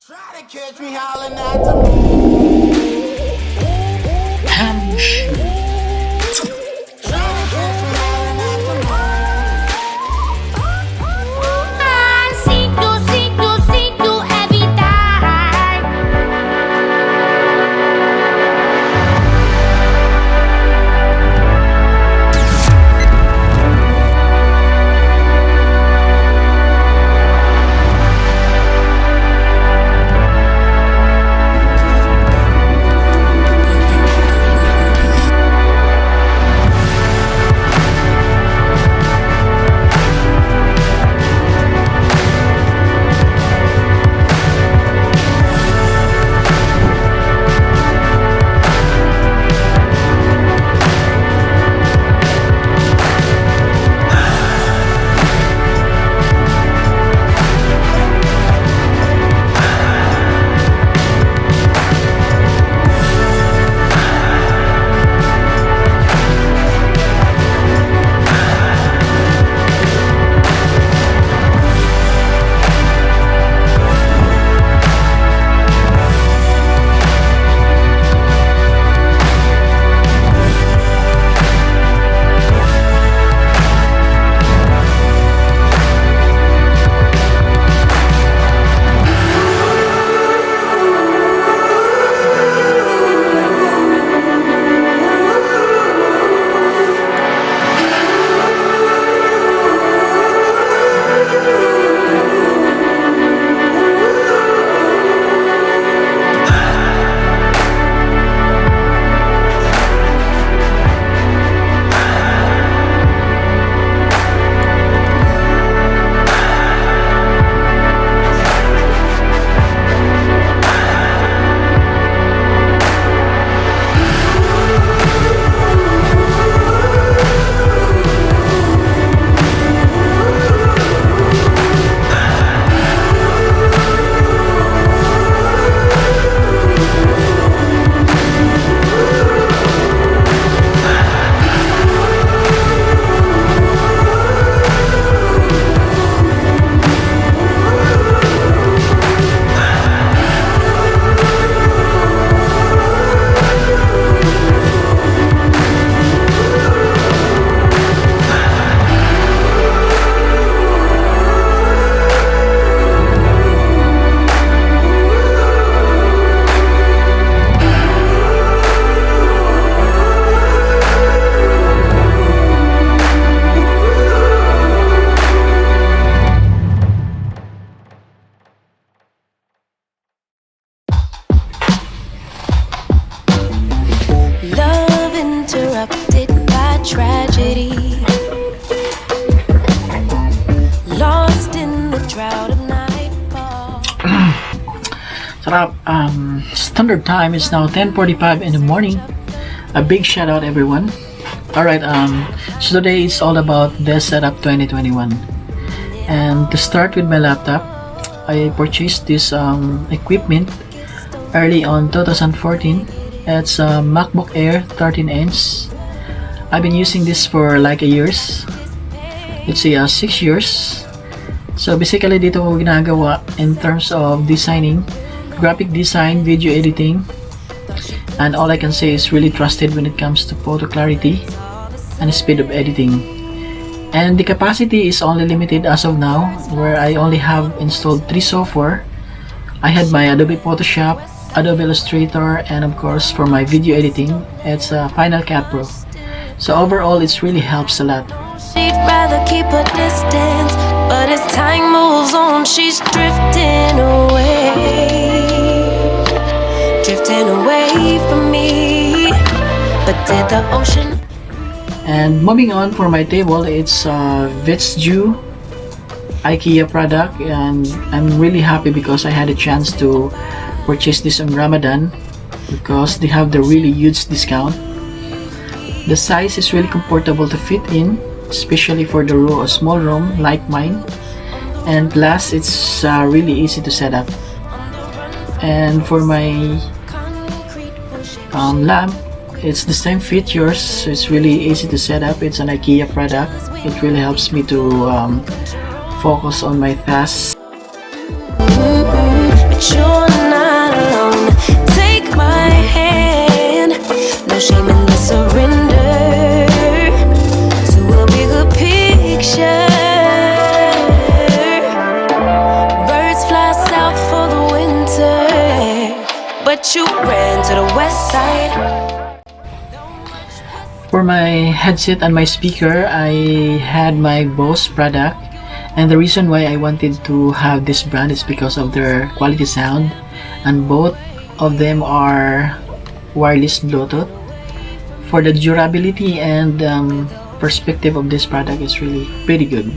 Try to catch me howling at the moon. Si tú evitar. Love interrupted by tragedy. Lost in the drought of nightfall. Sarap. Standard time is now 10:45 in the morning. A big shout out everyone. Alright, so today is all about the setup 2021. And to start with my laptop, I purchased this equipment early on 2014. It's a MacBook Air 13-inch. I've been using this for like a years. Let's say 6 years. So basically dito ko ginagawa in terms of designing, graphic design, video editing, and all I can say is really trusted when it comes to photo clarity and speed of editing. And the capacity is only limited as of now, where I only have installed 3 software. I had my Adobe Photoshop, Adobe Illustrator, and of course for my video editing, it's Final Cut Pro. So overall, it really helps a lot. She'd rather keep her distance, but as time moves on, she's drifting away from me. But did the ocean? And moving on for my table, it's Vetsju IKEA product, and I'm really happy because I had a chance to purchase this on Ramadan because they have the really huge discount. The size is really comfortable to fit in, especially for the small room like mine, and plus it's really easy to set up. And for my lamp, it's the same features, so it's really easy to set up. It's an IKEA product. It really helps me to focus on my tasks. But you're but you ran to the west side. For my headset and my speaker, I had my Bose product, and the reason why I wanted to have this brand is because of their quality sound, and both of them are wireless Bluetooth. For the durability and perspective of this product is really pretty good.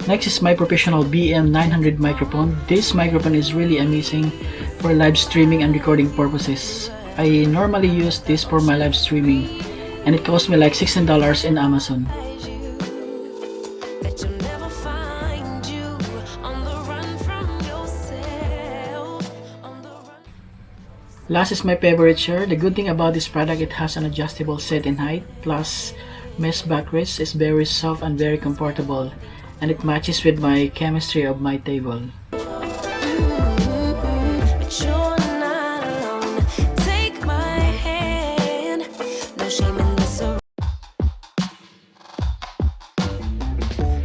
Next is my professional BM900 microphone. This microphone is really amazing for live streaming and recording purposes. I normally use this for my live streaming, and it cost me like $16 in Amazon. Last is my favorite chair. The good thing about this product, it has an adjustable set in height, plus mesh backrest is very soft and very comfortable, and it matches with my chemistry of my table.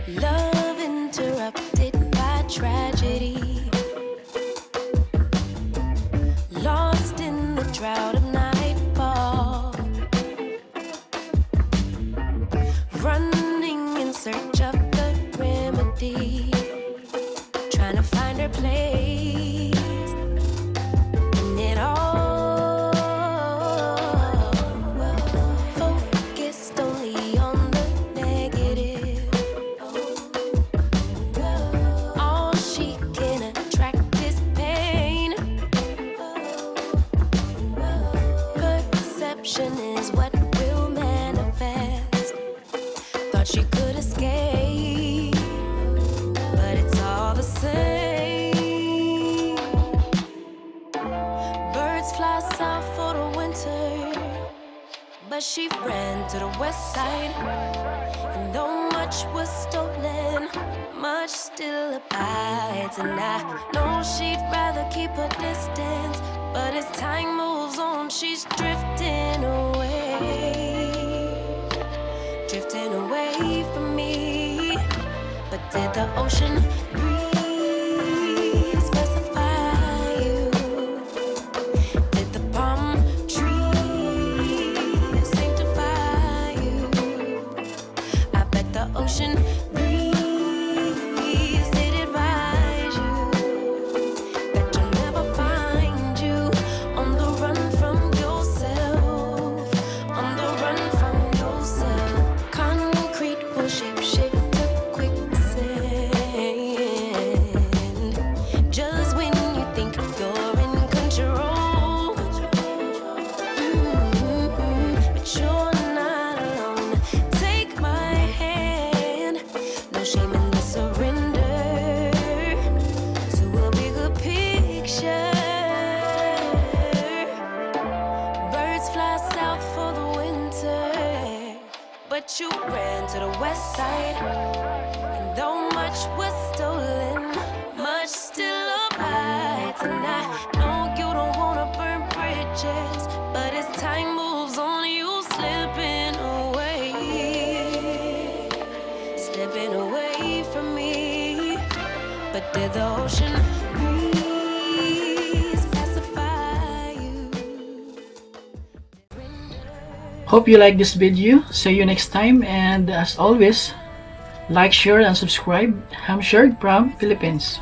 Love interrupted by tragedy, lost in the drought of nightfall, running in search of the remedy, trying to find her place in it all, focused only on the negative. All she can attract is pain. Perception is what will manifest. Thought she could escape, but it's all the same. Birds fly south for the winter, but she ran to the west side. And though much was stolen, much still abides. And I know she'd rather keep her distance, but as time moves on, she's drifting away from me. But did the ocean breeze specify you? Did the palm trees sanctify you? I bet the ocean breeze did advise you that you'll never find you on the run from yourself, on the run from yourself. Concrete will shape to quicksand, just when you think you're in control. But you're not alone. Take my hand, no shame in the surrender to a bigger picture. Birds fly south for the winter, but you ran to the west side. And though much was stolen, much still abides. And I know you don't wanna burn bridges, but as time moves on, you slipping away from me. But did the ocean breeze pacify you? Hope you like this video. See you next time, and as always, like, share, and subscribe. Hamshard from Philippines.